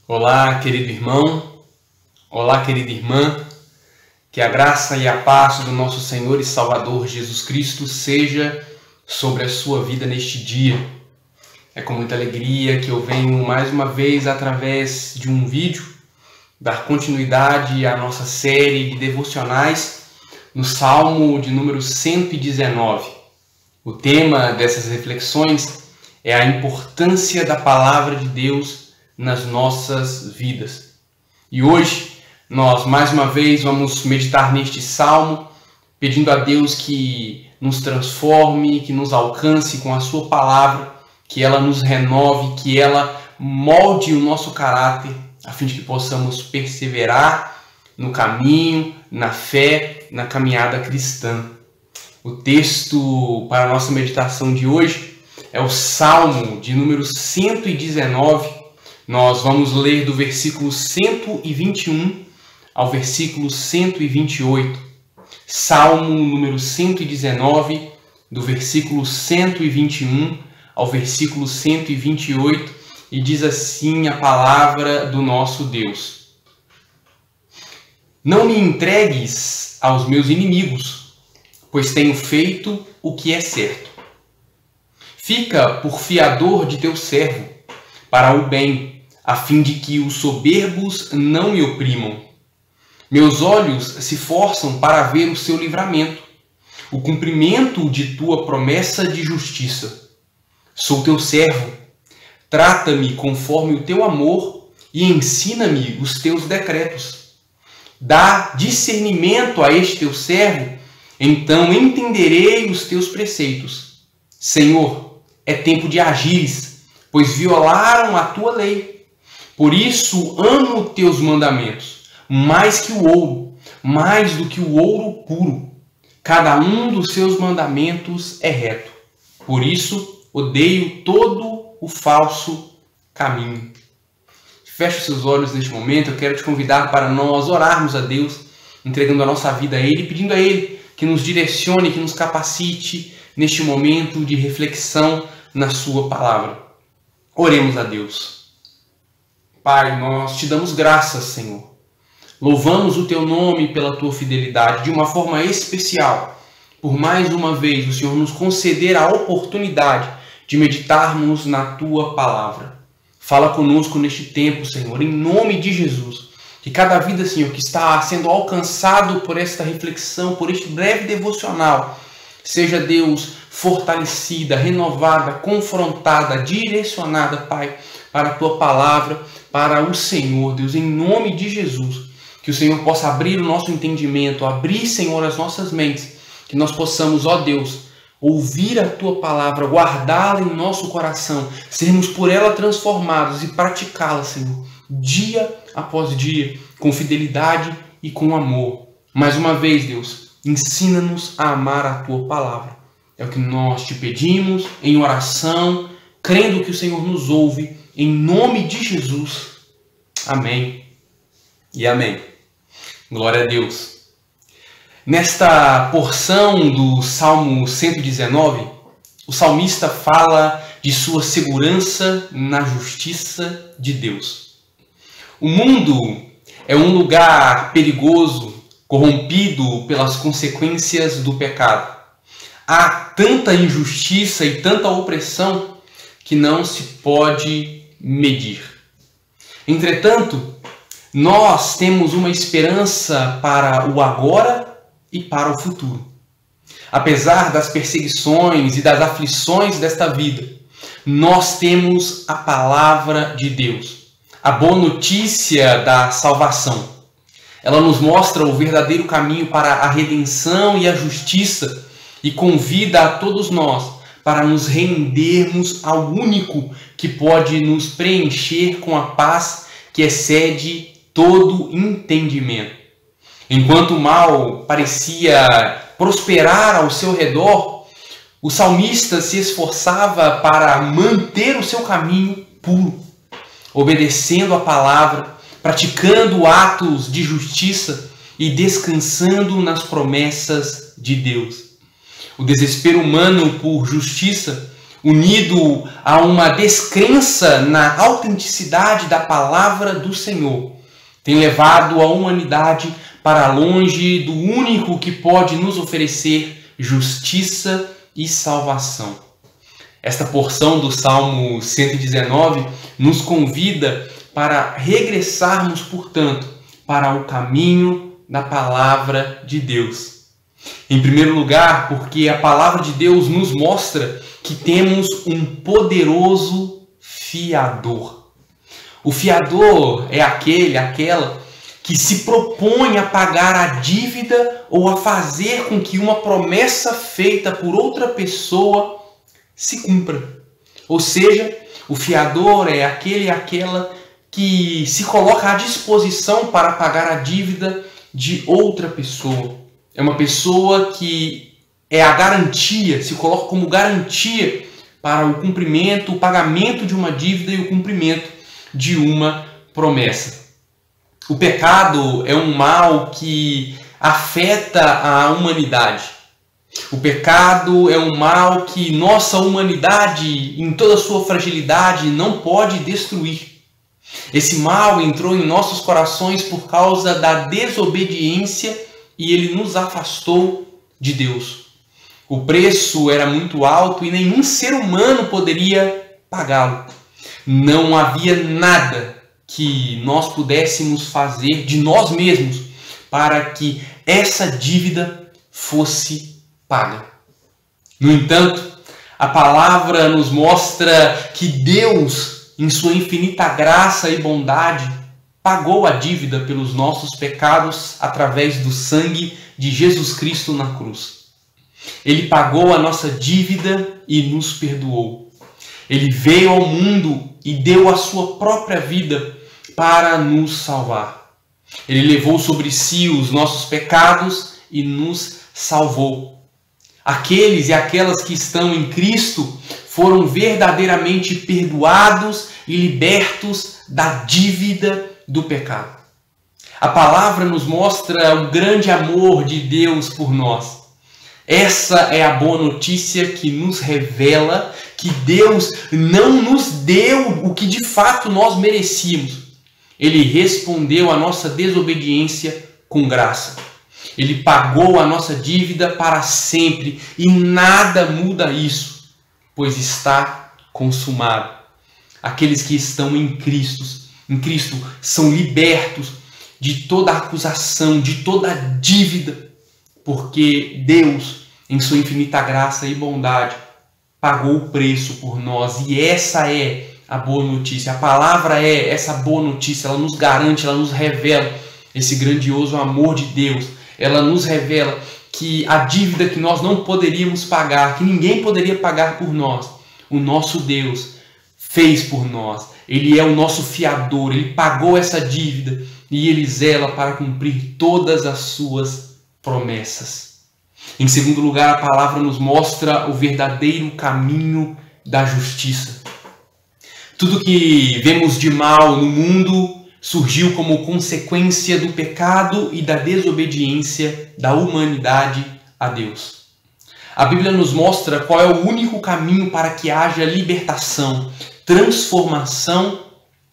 Olá, querido irmão, olá, querida irmã, que a graça e a paz do nosso Senhor e Salvador Jesus Cristo seja sobre a sua vida neste dia. É com muita alegria que eu venho mais uma vez através de um vídeo dar continuidade à nossa série de devocionais no Salmo de número 119. O tema dessas reflexões é a importância da palavra de Deus nas nossas vidas. E hoje nós mais uma vez vamos meditar neste salmo, pedindo a Deus que nos transforme, que nos alcance com a sua palavra, que ela nos renove, que ela molde o nosso caráter, a fim de que possamos perseverar no caminho, na fé, na caminhada cristã. O texto para a nossa meditação de hoje é o Salmo de número 119. Nós vamos ler do versículo 121 ao versículo 128. Salmo número 119, do versículo 121 ao versículo 128, e diz assim a palavra do nosso Deus: Não me entregues aos meus inimigos, pois tenho feito o que é certo. Fica por fiador de teu servo, para o bem, a fim de que os soberbos não me oprimam. Meus olhos se forçam para ver o seu livramento, o cumprimento de tua promessa de justiça. Sou teu servo, trata-me conforme o teu amor e ensina-me os teus decretos. Dá discernimento a este teu servo, então entenderei os teus preceitos. Senhor, é tempo de agires, pois violaram a tua lei. Por isso amo teus mandamentos, mais que o ouro, mais do que o ouro puro. Cada um dos seus mandamentos é reto. Por isso odeio todo o falso caminho. Feche os seus olhos neste momento. Eu quero te convidar para nós orarmos a Deus, entregando a nossa vida a Ele, pedindo a Ele que nos direcione, que nos capacite neste momento de reflexão na sua palavra. Oremos a Deus. Pai, nós te damos graças, Senhor. Louvamos o teu nome pela tua fidelidade de uma forma especial. Por mais uma vez o Senhor nos conceder a oportunidade de meditarmos na tua palavra. Fala conosco neste tempo, Senhor, em nome de Jesus. Que cada vida, Senhor, que está sendo alcançado por esta reflexão, por este breve devocional, seja, Deus, fortalecida, renovada, confrontada, direcionada, Pai, para a tua palavra, para o Senhor, Deus, em nome de Jesus. Que o Senhor possa abrir o nosso entendimento, abrir, Senhor, as nossas mentes, que nós possamos, ó Deus, ouvir a tua palavra, guardá-la em nosso coração, sermos por ela transformados e praticá-la, Senhor, dia após dia, com fidelidade e com amor. Mais uma vez, Deus, ensina-nos a amar a tua palavra. É o que nós te pedimos em oração, crendo que o Senhor nos ouve, em nome de Jesus. Amém e amém. Glória a Deus. Nesta porção do Salmo 119, o salmista fala de sua segurança na justiça de Deus. O mundo é um lugar perigoso, corrompido pelas consequências do pecado. Há tanta injustiça e tanta opressão que não se pode medir. Entretanto, nós temos uma esperança para o agora e para o futuro. Apesar das perseguições e das aflições desta vida, nós temos a palavra de Deus, a boa notícia da salvação. Ela nos mostra o verdadeiro caminho para a redenção e a justiça e convida a todos nós para nos rendermos ao único que pode nos preencher com a paz que excede todo entendimento. Enquanto o mal parecia prosperar ao seu redor, o salmista se esforçava para manter o seu caminho puro, obedecendo a palavra, praticando atos de justiça e descansando nas promessas de Deus. O desespero humano por justiça unido a uma descrença na autenticidade da palavra do Senhor, tem levado a humanidade para longe do único que pode nos oferecer justiça e salvação. Esta porção do Salmo 119 nos convida para regressarmos, portanto, para o caminho da palavra de Deus. Em primeiro lugar, porque a palavra de Deus nos mostra que temos um poderoso fiador. O fiador é aquela que se propõe a pagar a dívida ou a fazer com que uma promessa feita por outra pessoa se cumpra. Ou seja, o fiador é aquela que se coloca à disposição para pagar a dívida de outra pessoa. É uma pessoa que é a garantia, se coloca como garantia para o cumprimento, o pagamento de uma dívida e o cumprimento de uma promessa. O pecado é um mal que afeta a humanidade. O pecado é um mal que nossa humanidade, em toda a sua fragilidade, não pode destruir. Esse mal entrou em nossos corações por causa da desobediência e ele nos afastou de Deus. O preço era muito alto e nenhum ser humano poderia pagá-lo. Não havia nada que nós pudéssemos fazer de nós mesmos para que essa dívida fosse paga. No entanto, a palavra nos mostra que Deus, em sua infinita graça e bondade, pagou a dívida pelos nossos pecados através do sangue de Jesus Cristo na cruz. Ele pagou a nossa dívida e nos perdoou. Ele veio ao mundo e deu a sua própria vida para nos salvar. Ele levou sobre si os nossos pecados e nos salvou. Aqueles e aquelas que estão em Cristo foram verdadeiramente perdoados e libertos da dívida do pecado. A palavra nos mostra o grande amor de Deus por nós. Essa é a boa notícia que nos revela que Deus não nos deu o que de fato nós merecíamos. Ele respondeu à nossa desobediência com graça. Ele pagou a nossa dívida para sempre e nada muda isso, pois está consumado. Aqueles que estão em Cristo são libertos de toda acusação, de toda dívida, porque Deus, em sua infinita graça e bondade, pagou o preço por nós. E essa é a boa notícia. A palavra é essa boa notícia. Ela nos garante, ela nos revela esse grandioso amor de Deus. Ela nos revela que a dívida que nós não poderíamos pagar, que ninguém poderia pagar por nós, o nosso Deus fez por nós. Ele é o nosso fiador, ele pagou essa dívida e ele zela para cumprir todas as suas promessas. Em segundo lugar, a palavra nos mostra o verdadeiro caminho da justiça. Tudo que vemos de mal no mundo surgiu como consequência do pecado e da desobediência da humanidade a Deus. A Bíblia nos mostra qual é o único caminho para que haja libertação, transformação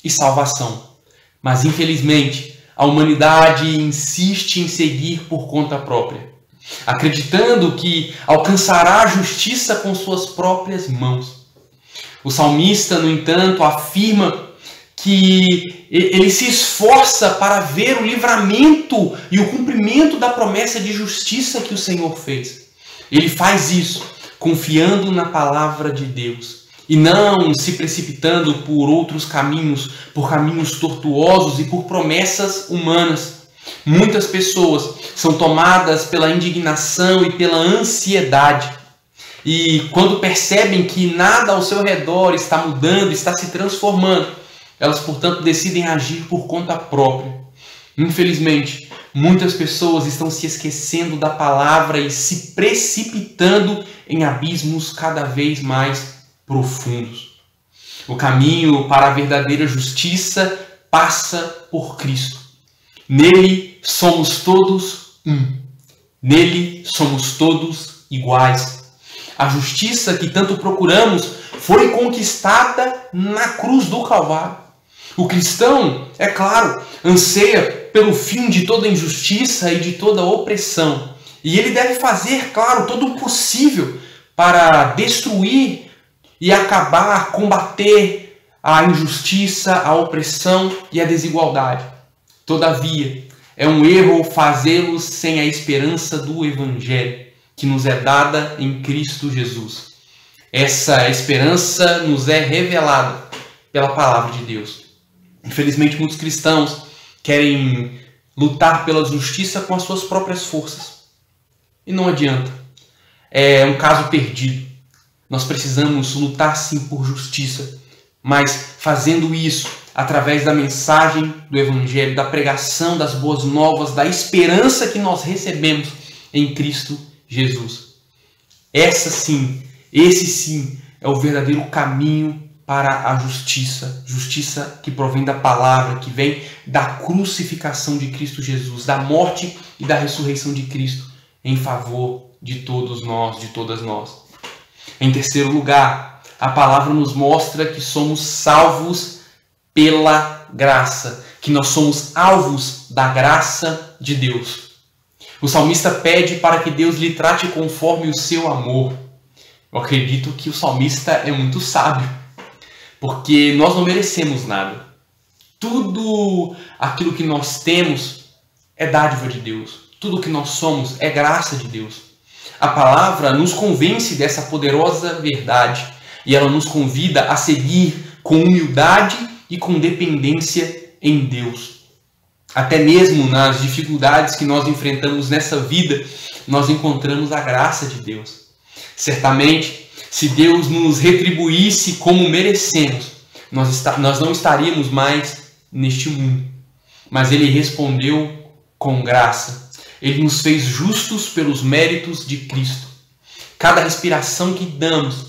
e salvação. Mas, infelizmente, a humanidade insiste em seguir por conta própria, acreditando que alcançará a justiça com suas próprias mãos. O salmista, no entanto, afirma que ele se esforça para ver o livramento e o cumprimento da promessa de justiça que o Senhor fez. Ele faz isso confiando na palavra de Deus e não se precipitando por outros caminhos, por caminhos tortuosos e por promessas humanas. Muitas pessoas são tomadas pela indignação e pela ansiedade. E quando percebem que nada ao seu redor está mudando, está se transformando, elas, portanto, decidem agir por conta própria. Infelizmente, muitas pessoas estão se esquecendo da palavra e se precipitando em abismos cada vez mais profundos. O caminho para a verdadeira justiça passa por Cristo. Nele somos todos um. Nele somos todos iguais. A justiça que tanto procuramos foi conquistada na cruz do Calvário. O cristão, é claro, anseia pelo fim de toda injustiça e de toda opressão. E ele deve fazer, claro, todo o possível para destruir e acabar, combater a injustiça, a opressão e a desigualdade. Todavia, é um erro fazê-lo sem a esperança do Evangelho, que nos é dada em Cristo Jesus. Essa esperança nos é revelada pela palavra de Deus. Infelizmente, muitos cristãos querem lutar pela justiça com as suas próprias forças. E não adianta. É um caso perdido. Nós precisamos lutar sim por justiça, mas fazendo isso através da mensagem do Evangelho, da pregação das boas novas, da esperança que nós recebemos em Cristo Jesus. Esse sim, é o verdadeiro caminho para a justiça. Justiça que provém da palavra, que vem da crucificação de Cristo Jesus, da morte e da ressurreição de Cristo em favor de todos nós, de todas nós. Em terceiro lugar, a palavra nos mostra que somos salvos pela graça, que nós somos alvos da graça de Deus. O salmista pede para que Deus lhe trate conforme o seu amor. Eu acredito que o salmista é muito sábio, porque nós não merecemos nada. Tudo aquilo que nós temos é dádiva de Deus. Tudo que nós somos é graça de Deus. A palavra nos convence dessa poderosa verdade e ela nos convida a seguir com humildade e com dependência em Deus. Até mesmo nas dificuldades que nós enfrentamos nessa vida, nós encontramos a graça de Deus. Certamente, se Deus nos retribuísse como merecemos, nós não estaríamos mais neste mundo. Mas Ele respondeu com graça. Ele nos fez justos pelos méritos de Cristo. Cada respiração que damos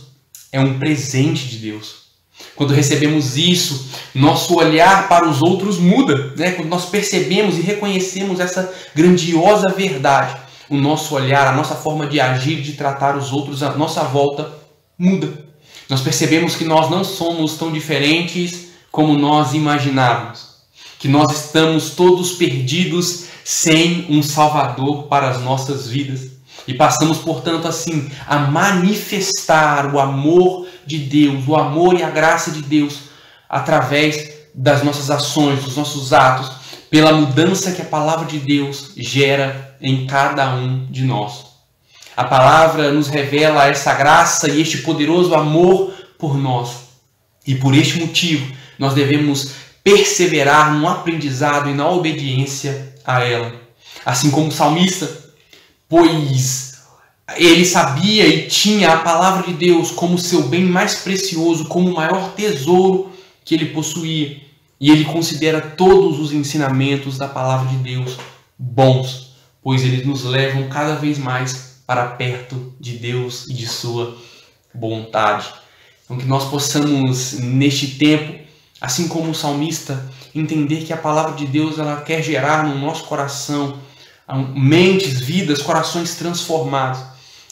é um presente de Deus. Quando recebemos isso, nosso olhar para os outros muda, né? Quando nós percebemos e reconhecemos essa grandiosa verdade, o nosso olhar, a nossa forma de agir, de tratar os outros à nossa volta muda. Nós percebemos que nós não somos tão diferentes como nós imaginávamos, que nós estamos todos perdidos sem um Salvador para as nossas vidas. E passamos, portanto, assim, a manifestar o amor de Deus, o amor e a graça de Deus através das nossas ações, dos nossos atos, pela mudança que a palavra de Deus gera em cada um de nós. A palavra nos revela essa graça e este poderoso amor por nós. E por este motivo, nós devemos perseverar no aprendizado e na obediência a ela. Assim como o salmista, pois ele sabia e tinha a palavra de Deus como seu bem mais precioso, como o maior tesouro que ele possuía. E ele considera todos os ensinamentos da palavra de Deus bons, pois eles nos levam cada vez mais para perto de Deus e de sua vontade. Então que nós possamos, neste tempo, assim como o salmista, entender que a palavra de Deus ela quer gerar no nosso coração mentes, vidas, corações transformados.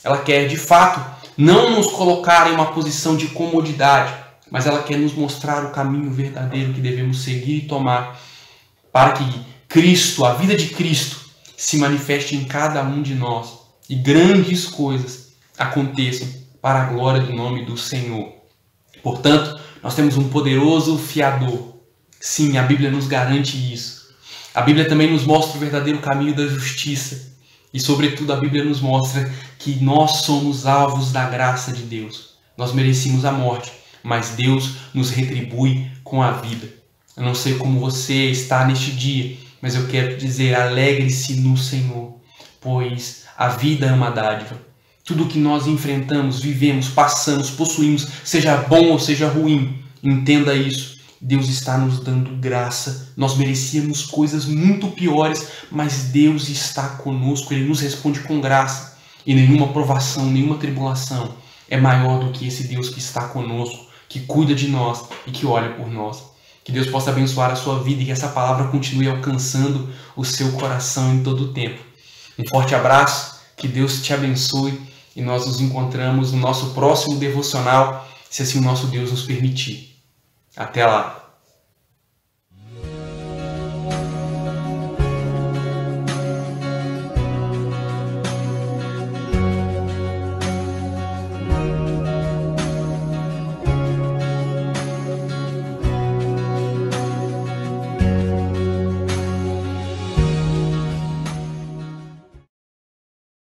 Ela quer, de fato, não nos colocar em uma posição de comodidade, mas ela quer nos mostrar o caminho verdadeiro que devemos seguir e tomar para que Cristo, a vida de Cristo, se manifeste em cada um de nós e grandes coisas aconteçam para a glória do nome do Senhor. Portanto, nós temos um poderoso fiador. Sim, a Bíblia nos garante isso. A Bíblia também nos mostra o verdadeiro caminho da justiça. E, sobretudo, a Bíblia nos mostra que nós somos alvos da graça de Deus. Nós merecíamos a morte, mas Deus nos retribui com a vida. Eu não sei como você está neste dia, mas eu quero dizer, alegre-se no Senhor, pois a vida é uma dádiva. Tudo que nós enfrentamos, vivemos, passamos, possuímos, seja bom ou seja ruim, entenda isso. Deus está nos dando graça. Nós merecíamos coisas muito piores, mas Deus está conosco. Ele nos responde com graça. E nenhuma provação, nenhuma tribulação é maior do que esse Deus que está conosco, que cuida de nós e que olha por nós. Que Deus possa abençoar a sua vida e que essa palavra continue alcançando o seu coração em todo o tempo. Um forte abraço, que Deus te abençoe e nós nos encontramos no nosso próximo devocional, se assim o nosso Deus nos permitir. Até lá!